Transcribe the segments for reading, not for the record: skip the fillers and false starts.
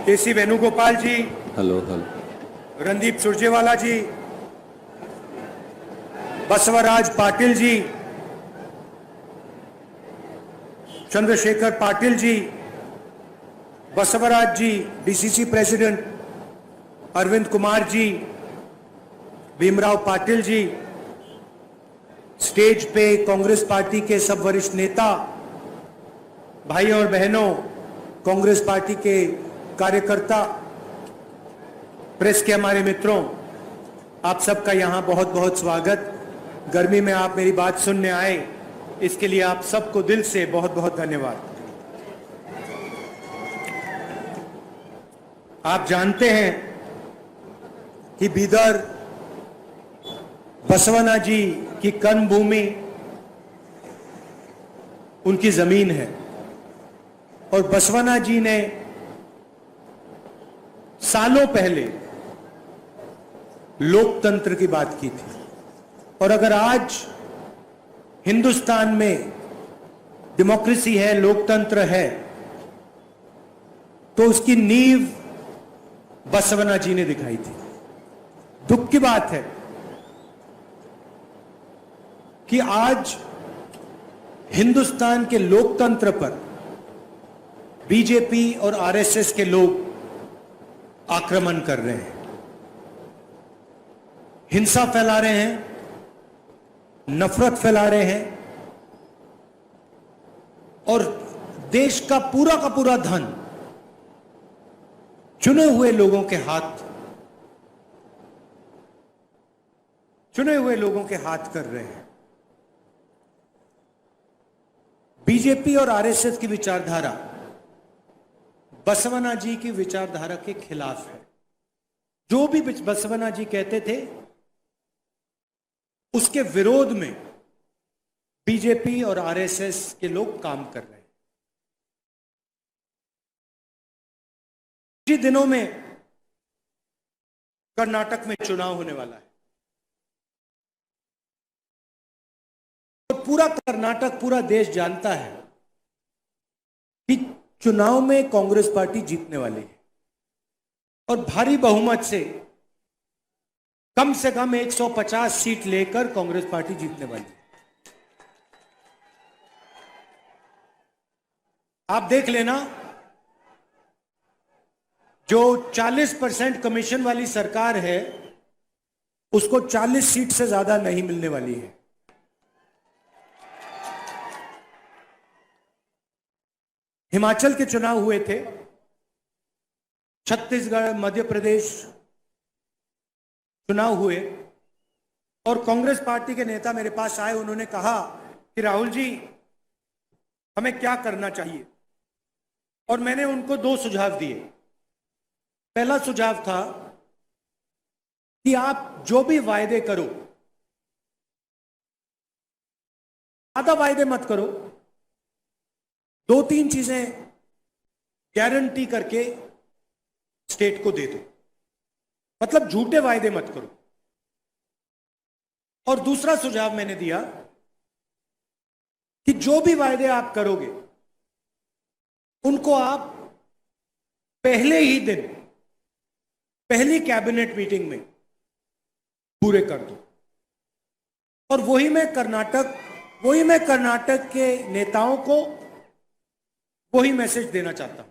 केसी वेणुगोपाल जी, hello hello. Randeep Surjewala जी, बसवराज पाटिल जी, चंद्रशेखर पाटिल जी, बसवराज जी, DCC president Arvind Kumar ji, Bhimrao Patil ji, stage पे Congress party के सब वरिष्ठ नेता, भाई और बहनों, कांग्रेस पार्टी के कार्यकर्ता, प्रेस के हमारे मित्रों, आप सबका यहां बहुत बहुत स्वागत। गर्मी में आप मेरी बात सुनने आए, इसके लिए आप सबको दिल से बहुत बहुत धन्यवाद। आप जानते हैं कि बीदर बसवना जी की कर्मभूमि, उनकी जमीन है और बसवना जी ने सालों पहले लोकतंत्र की बात की थी। और अगर आज हिंदुस्तान में डेमोक्रेसी है, लोकतंत्र है, तो उसकी नींव बसवना जी ने दिखाई थी। दुख की बात है कि आज हिंदुस्तान के लोकतंत्र पर बीजेपी और आरएसएस के लोग आक्रमण कर रहे हैं, हिंसा फैला रहे हैं, नफरत फैला रहे हैं और देश का पूरा धन चुने हुए लोगों के हाथ कर रहे हैं। बीजेपी और आरएसएस की विचारधारा बसवना जी की विचारधारा के खिलाफ है। जो भी बसवना जी कहते थे उसके विरोध में बीजेपी और आरएसएस के लोग काम कर रहे हैं। कुछ दिनों में कर्नाटक में चुनाव होने वाला है और पूरा कर्नाटक, पूरा देश जानता है कि चुनाव में कांग्रेस पार्टी जीतने वाली है और भारी बहुमत से कम 150 सीट लेकर कांग्रेस पार्टी जीतने वाली है। आप देख लेना, जो 40% कमीशन वाली सरकार है उसको 40 सीट से ज्यादा नहीं मिलने वाली है। हिमाचल के चुनाव हुए थे, छत्तीसगढ़, मध्य प्रदेश चुनाव हुए और कांग्रेस पार्टी के नेता मेरे पास आए। उन्होंने कहा कि राहुल जी, हमें क्या करना चाहिए, और मैंने उनको 2 सुझाव दिए। पहला सुझाव था कि आप जो भी वायदे करो, आधा वायदे मत करो, 2-3 चीजें गारंटी करके स्टेट को दे दो, मतलब झूठे वायदे मत करो। और दूसरा सुझाव मैंने दिया कि जो भी वायदे आप करोगे उनको आप पहले ही दिन, पहली कैबिनेट मीटिंग में पूरे कर दो। और वही मैं कर्नाटक के नेताओं को वही मैसेज देना चाहता हूं।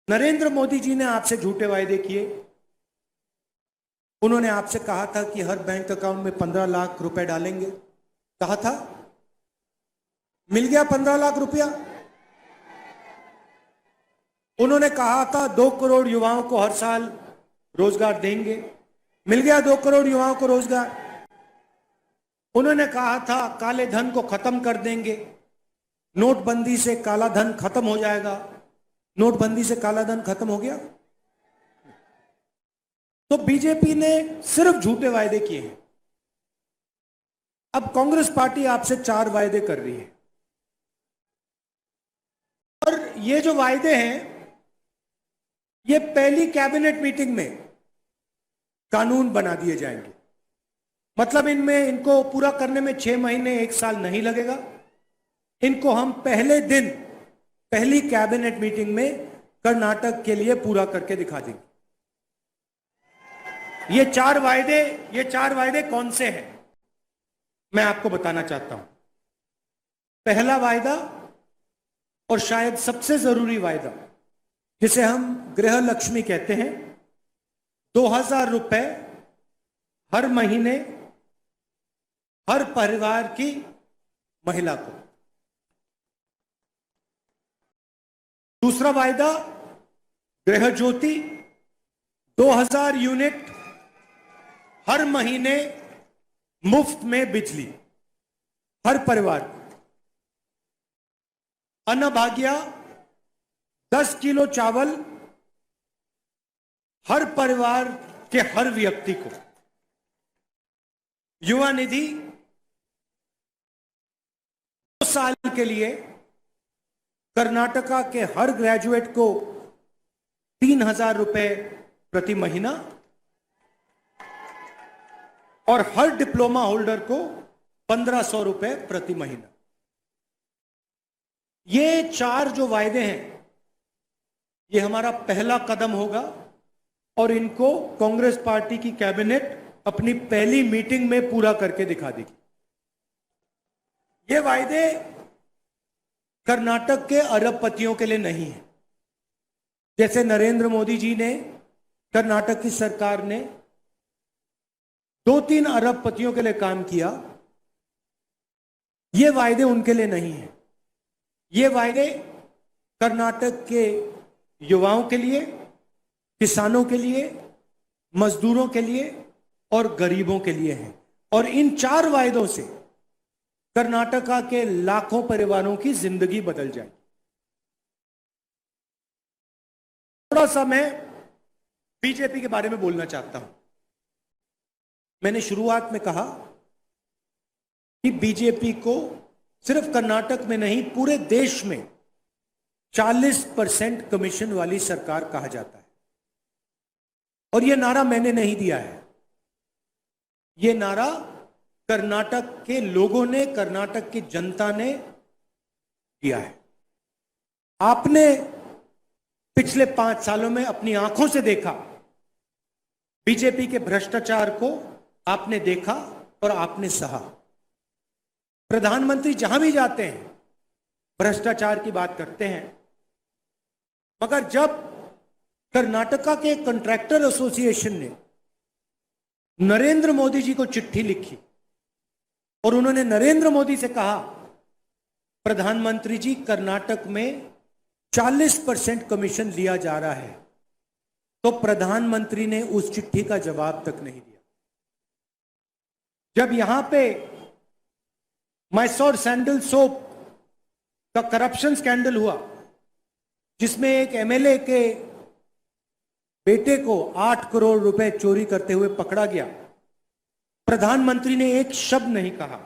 नरेंद्र मोदी जी ने आपसे झूठे वायदे किए। उन्होंने आपसे कहा था कि हर बैंक अकाउंट में 15 लाख रुपए डालेंगे, कहा था, मिल गया 15 लाख रुपया। उन्होंने कहा था 2 करोड़ युवाओं को हर साल रोजगार देंगे, मिल गया 2 करोड़ युवाओं को रोजगार। उन्होंने कहा था काले धन को खत्म कर देंगे, नोटबंदी से काला धन खत्म हो जाएगा, नोटबंदी से काला धन खत्म हो गया। तो बीजेपी ने सिर्फ झूठे वायदे किए हैं। अब कांग्रेस पार्टी आपसे 4 वायदे कर रही है और ये जो वायदे हैं ये पहली कैबिनेट मीटिंग में कानून बना दिए जाएंगे। मतलब इनको पूरा करने में 6 महीने 1 साल नहीं लगेगा। इनको हम पहले दिन पहली कैबिनेट मीटिंग में कर्नाटक के लिए पूरा करके दिखा देंगे। ये चार वायदे कौन से हैं, मैं आपको बताना चाहता हूं। पहला वायदा और शायद सबसे जरूरी वायदा, जिसे हम गृह लक्ष्मी कहते हैं, 2000 रुपए हर महीने हर परिवार की महिला को। दूसरा वायदा गृह ज्योति, 2000 यूनिट हर महीने मुफ्त में बिजली हर परिवार को। अन्नभाग्य 10 किलो चावल हर परिवार के हर व्यक्ति को। युवा निधि 2 साल के लिए कर्नाटका के हर ग्रेजुएट को 3000 रुपए प्रति महीना और हर डिप्लोमा होल्डर को 1500 रुपए प्रति महीना। ये 4 जो वायदे हैं, ये हमारा पहला कदम होगा और इनको कांग्रेस पार्टी की कैबिनेट अपनी पहली मीटिंग में पूरा करके दिखा देगी। ये वायदे कर्नाटक के अरबपतियों के लिए नहीं है। जैसे नरेंद्र मोदी जी ने, कर्नाटक की सरकार ने 2-3 अरबपतियों के लिए काम किया, ये वायदे उनके लिए नहीं है। ये वायदे कर्नाटक के युवाओं के लिए, किसानों के लिए, मजदूरों के लिए और गरीबों के लिए हैं। और इन 4 वायदों से कर्नाटका के लाखों परिवारों की जिंदगी बदल जाए। थोड़ा सा मैं बीजेपी के बारे में बोलना चाहता हूं। मैंने शुरुआत में कहा कि बीजेपी को सिर्फ कर्नाटक में नहीं, पूरे देश में 40% कमीशन वाली सरकार कहा जाता है। और यह नारा मैंने नहीं दिया है, यह नारा कर्नाटक के लोगों ने, कर्नाटक की जनता ने दिया है। आपने पिछले 5 सालों में अपनी आंखों से देखा, बीजेपी के भ्रष्टाचार को आपने देखा और आपने सहा। प्रधानमंत्री जहां भी जाते हैं भ्रष्टाचार की बात करते हैं, मगर जब कर्नाटका के कंट्रैक्टर एसोसिएशन ने नरेंद्र मोदी जी को चिट्ठी लिखी और उन्होंने नरेंद्र मोदी से कहा, प्रधानमंत्री जी कर्नाटक में 40% कमीशन लिया जा रहा है, तो प्रधानमंत्री ने उस चिट्ठी का जवाब तक नहीं दिया। जब यहां पे मैसोर सैंडल सोप का करप्शन स्कैंडल हुआ, जिसमें एक एमएलए के बेटे को 8 करोड़ रुपए चोरी करते हुए पकड़ा गया, प्रधानमंत्री ने एक शब्द नहीं कहा।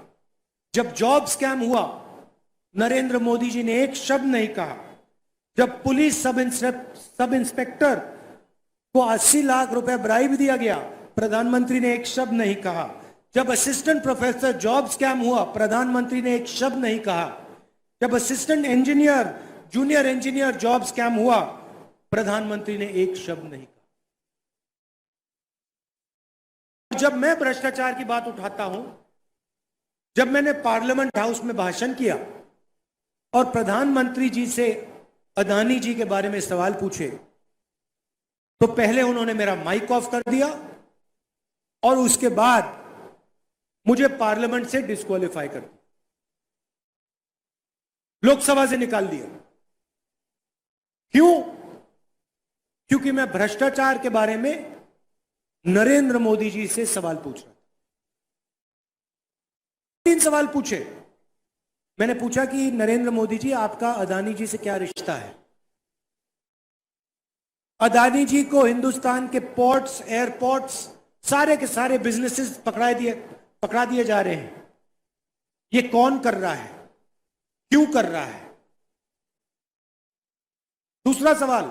जब जॉब स्कैम हुआ, नरेंद्र मोदी जी ने एक शब्द नहीं कहा। जब पुलिस सब इंस्पेक्टर को 80 लाख रुपए ब्राइब दिया गया, प्रधानमंत्री ने एक शब्द नहीं कहा। जब असिस्टेंट प्रोफेसर जॉब स्कैम हुआ, प्रधानमंत्री ने एक शब्द नहीं कहा। जब assistant engineer, junior engineer job scam हुआ, प्रधानमंत्री ने एक शब्द नहीं कहा। जब मैं भ्रष्टाचार की बात उठाता हूं, जब मैंने पार्लियामेंट हाउस में भाषण किया और प्रधानमंत्री जी से अदानी जी के बारे में सवाल पूछे, तो पहले उन्होंने मेरा माइक ऑफ कर दिया और उसके बाद मुझे पार्लियामेंट से डिस्क्वालीफाई कर दिया, लोकसभा से निकाल दिया। क्यों? क्योंकि मैं भ्रष्टाचार के बारे में नरेंद्र मोदी जी से सवाल पूछ रहा था। 3 सवाल पूछे। मैंने पूछा कि नरेंद्र मोदी जी, आपका अदानी जी से क्या रिश्ता है? अदानी जी को हिंदुस्तान के पोर्ट्स, एयरपोर्ट्स, सारे के सारे बिजनेसेस पकड़ा दिए जा रहे हैं। ये कौन कर रहा है? क्यों कर रहा है? दूसरा सवाल,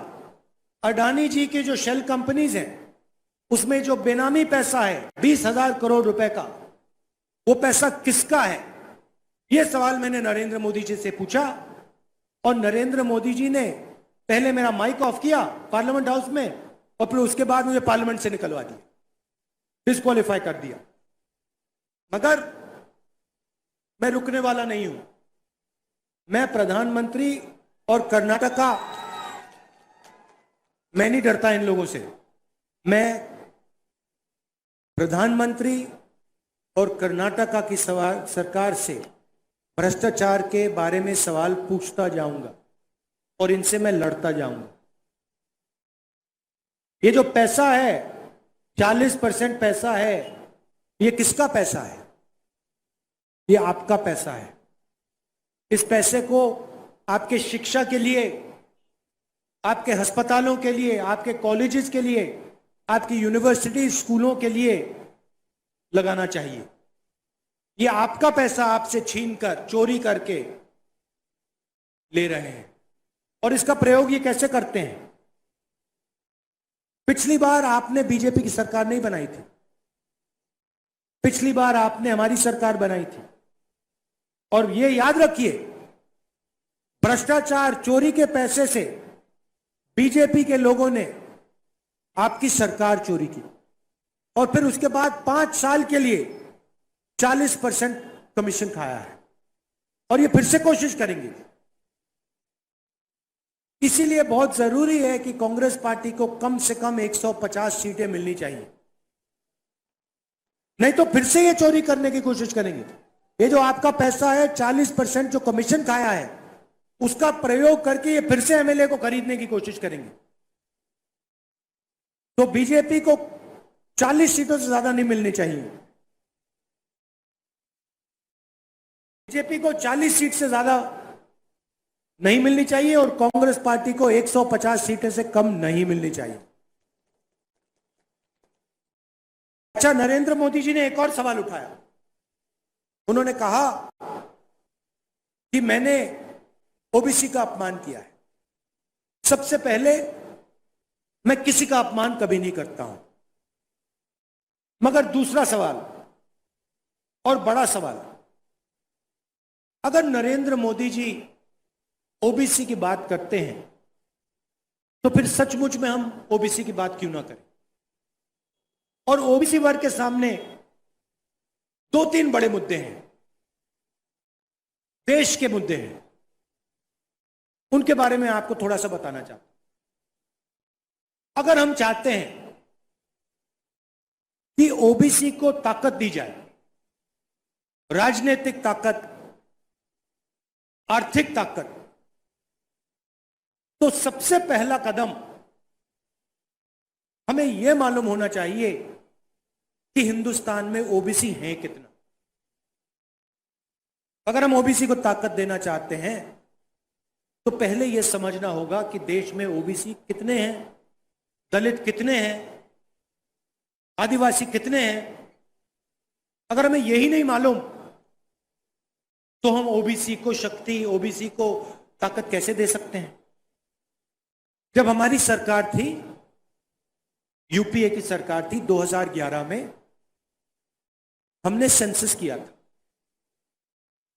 अडानी जी के जो शेल कंपनीज हैं, उसमें जो बेनामी पैसा है 20,000 करोड़ रुपए का, वो पैसा किसका है? यह सवाल मैंने नरेंद्र मोदी जी से पूछा और नरेंद्र मोदी जी ने पहले मेरा माइक ऑफ किया पार्लियामेंट हाउस में और फिर उसके बाद मुझे पार्लियामेंट से निकलवा दिया, डिस्क्वालीफाई कर दिया। मगर मैं रुकने वाला नहीं हूं। मैं प्रधानमंत्री और कर्नाटक का, मैं नहीं डरता इन लोगों से। मैं प्रधानमंत्री और कर्नाटका की सरकार से भ्रष्टाचार के बारे में सवाल पूछता जाऊंगा और इनसे मैं लड़ता जाऊंगा। ये जो पैसा है, 40% पैसा है, ये किसका पैसा है? ये आपका पैसा है। इस पैसे को आपके शिक्षा के लिए, आपके अस्पतालों के लिए, आपके कॉलेजेस के लिए, आपकी यूनिवर्सिटी स्कूलों के लिए लगाना चाहिए। ये आपका पैसा आपसे छीनकर, चोरी करके ले रहे हैं। और इसका प्रयोग ये कैसे करते हैं? पिछली बार आपने बीजेपी की सरकार नहीं बनाई थी, पिछली बार आपने हमारी सरकार बनाई थी। और ये याद रखिए, भ्रष्टाचार, चोरी के पैसे से बीजेपी के लोगों ने आपकी सरकार चोरी की और फिर उसके बाद 5 साल के लिए 40% कमीशन खाया है और ये फिर से कोशिश करेंगे। इसीलिए बहुत जरूरी है कि कांग्रेस पार्टी को कम से कम 150 सीटें मिलनी चाहिए, नहीं तो फिर से ये चोरी करने की कोशिश करेंगे। ये जो आपका पैसा है, 40% जो कमीशन खाया है, उसका प्रयोग करके ये फिर से एमएलए को खरीदने की कोशिश करेंगे। तो बीजेपी को 40 सीटों से ज्यादा नहीं मिलनी चाहिए। बीजेपी को 40 सीट से ज्यादा नहीं मिलनी चाहिए और कांग्रेस पार्टी को 150 सीटें से कम नहीं मिलनी चाहिए। अच्छा, नरेंद्र मोदी जी ने एक और सवाल उठाया। उन्होंने कहा कि मैंने ओबीसी का अपमान किया है। सबसे पहले, मैं किसी का अपमान कभी नहीं करता हूं, मगर दूसरा सवाल और बड़ा सवाल, अगर नरेंद्र मोदी जी ओबीसी की बात करते हैं तो फिर सचमुच में हम ओबीसी की बात क्यों ना करें? और ओबीसी वर्ग के सामने 2-3 बड़े मुद्दे हैं, देश के मुद्दे हैं, उनके बारे में आपको थोड़ा सा बताना चाहता हूं। अगर हम चाहते हैं कि ओबीसी को ताकत दी जाए, राजनीतिक ताकत, आर्थिक ताकत, तो सबसे पहला कदम हमें यह मालूम होना चाहिए कि हिंदुस्तान में ओबीसी हैं कितना। अगर हम ओबीसी को ताकत देना चाहते हैं तो पहले यह समझना होगा कि देश में ओबीसी कितने हैं, दलित कितने हैं, आदिवासी कितने हैं। अगर हमें यही नहीं मालूम तो हम ओबीसी को शक्ति, ओबीसी को ताकत कैसे दे सकते हैं? जब हमारी सरकार थी, यूपीए की सरकार थी, 2011 में हमने सेंसस किया था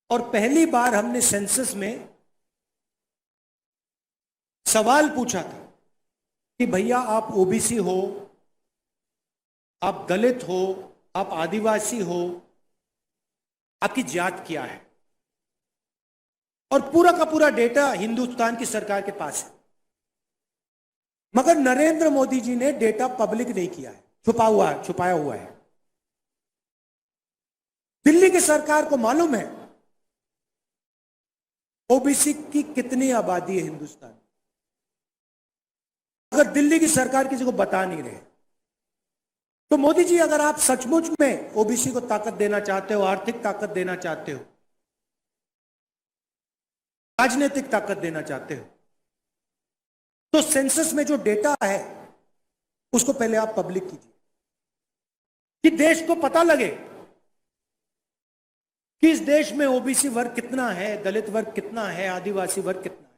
और पहली बार हमने सेंसस में सवाल पूछा था कि भैया आप ओबीसी हो, आप दलित हो, आप आदिवासी हो, आपकी जात क्या है? और पूरा का पूरा डेटा हिंदुस्तान की सरकार के पास है, मगर नरेंद्र मोदी जी ने डेटा पब्लिक नहीं किया है, छुपाया हुआ है। दिल्ली की सरकार को मालूम है ओबीसी की कितनी आबादी है हिंदुस्तान में, अगर दिल्ली की सरकार किसी को बता नहीं रहे। तो मोदी जी, अगर आप सचमुच में ओबीसी को ताकत देना चाहते हो, आर्थिक ताकत देना चाहते हो, राजनीतिक ताकत देना चाहते हो, तो सेंसस में जो डेटा है उसको पहले आप पब्लिक कीजिए कि देश को पता लगे कि इस देश में ओबीसी वर्ग कितना है, दलित वर्ग कितना है, आदिवासी वर्ग कितना है।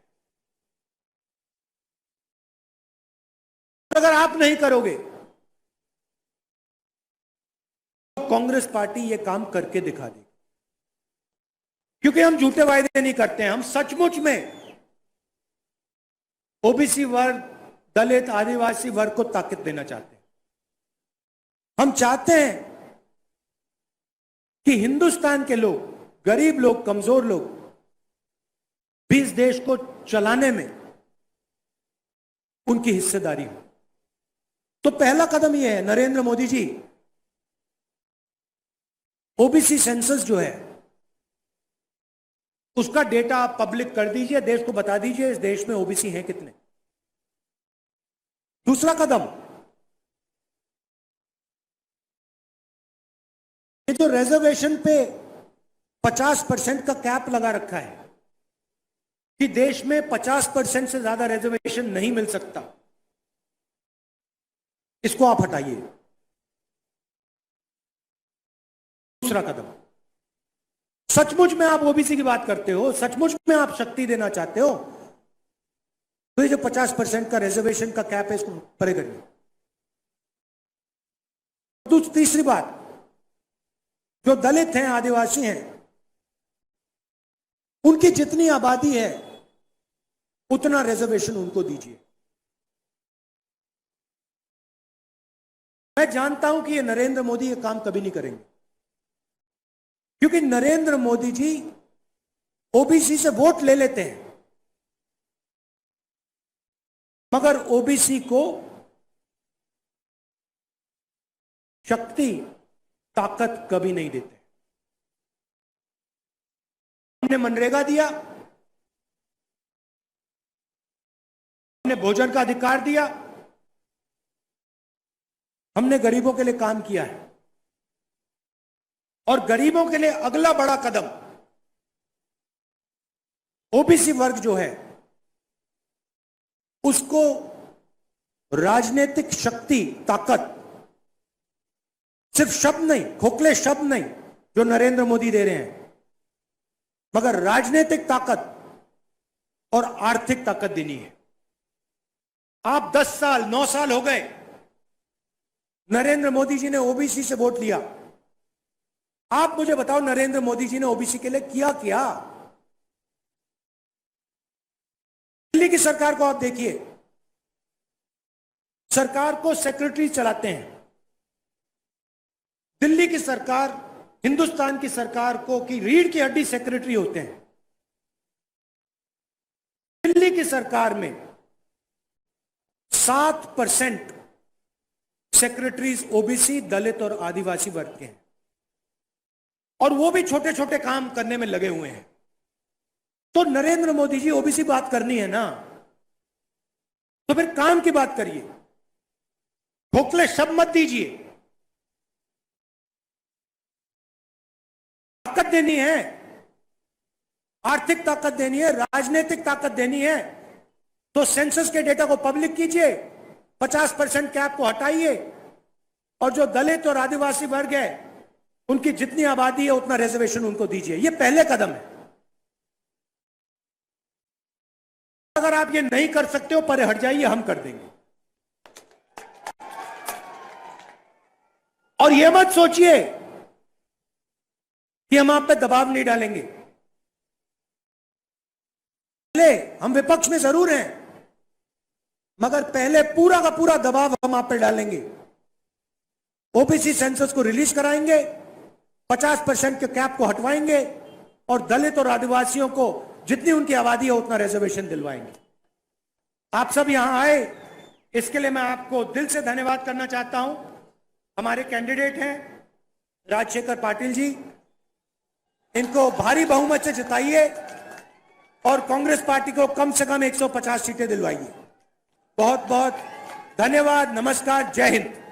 अगर आप नहीं करोगे तो कांग्रेस पार्टी यह काम करके दिखा देगी, क्योंकि हम झूठे वायदे नहीं करते हैं, हम सचमुच में ओबीसी वर्ग, दलित, आदिवासी वर्ग को ताकत देना चाहते हैं। हम चाहते हैं कि हिंदुस्तान के लोग, गरीब लोग, कमजोर लोग भी इस देश को चलाने में उनकी हिस्सेदारी हो। तो पहला कदम यह है, नरेंद्र मोदी जी, ओबीसी सेंसस जो है उसका डेटा आप पब्लिक कर दीजिए, देश को बता दीजिए इस देश में ओबीसी हैं कितने। दूसरा कदम, ये जो रिजर्वेशन पे 50% का कैप लगा रखा है कि देश में 50% से ज्यादा रिजर्वेशन नहीं मिल सकता, इसको आप हटाइए। दूसरा कदम, सचमुच में आप ओबीसी की बात करते हो, सचमुच में आप शक्ति देना चाहते हो, तो ये जो 50% का रिजर्वेशन का कैप है इसको परे करिए। तीसरी बात, जो दलित हैं, आदिवासी हैं, उनकी जितनी आबादी है उतना रिजर्वेशन उनको दीजिए। मैं जानता हूं कि ये नरेंद्र मोदी ये काम कभी नहीं करेंगे, क्योंकि नरेंद्र मोदी जी ओबीसी से वोट ले लेते हैं मगर ओबीसी को शक्ति, ताकत कभी नहीं देते। हमने मनरेगा दिया, हमने भोजन का अधिकार दिया, हमने गरीबों के लिए काम किया है। और गरीबों के लिए अगला बड़ा कदम, ओबीसी वर्ग जो है उसको राजनीतिक शक्ति, ताकत, सिर्फ शब्द नहीं, खोखले शब्द नहीं जो नरेंद्र मोदी दे रहे हैं, मगर राजनीतिक ताकत और आर्थिक ताकत देनी है। आप 10 साल, 9 साल हो गए, नरेंद्र मोदी जी ने ओबीसी से वोट लिया। आप मुझे बताओ नरेंद्र मोदी जी ने ओबीसी के लिए किया क्या? दिल्ली की सरकार को आप देखिए, सरकार को सेक्रेटरी चलाते हैं। दिल्ली की सरकार, हिंदुस्तान की सरकार को की रीढ़ की हड्डी सेक्रेटरी होते हैं। दिल्ली की सरकार में 7% सेक्रेटरीज ओबीसी, दलित और आदिवासी वर्ग के हैं, और वो भी छोटे छोटे काम करने में लगे हुए हैं। तो नरेंद्र मोदी जी, ओबीसी बात करनी है ना, तो फिर काम की बात करिए, खोखले शब्द मत दीजिए। ताकत देनी है, आर्थिक ताकत देनी है, राजनीतिक ताकत देनी है, तो सेंसस के डेटा को पब्लिक कीजिए, 50% कैप को हटाइए, और जो दलित और आदिवासी वर्ग है उनकी जितनी आबादी है उतना रिजर्वेशन उनको दीजिए। ये पहले कदम है। अगर आप ये नहीं कर सकते हो, परे हट जाइए, हम कर देंगे। और ये मत सोचिए कि हम आप पे दबाव नहीं डालेंगे। पहले हम विपक्ष में जरूर हैं, मगर पहले पूरा का पूरा दबाव हम आप पे डालेंगे। ओबीसी सेंसस को रिलीज कराएंगे, 50% के कैप को हटवाएंगे, और दलित और आदिवासियों को जितनी उनकी आबादी है उतना रिजर्वेशन दिलवाएंगे। आप सब यहां आए, इसके लिए मैं आपको दिल से धन्यवाद करना चाहता हूं। हमारे कैंडिडेट हैं राजशेखर पाटिल जी, इनको भारी बहुमत से जिताइए और कांग्रेस पार्टी को कम से कम 150 सीटें दिलवाइए। बहुत बहुत धन्यवाद। नमस्कार। जय हिंद।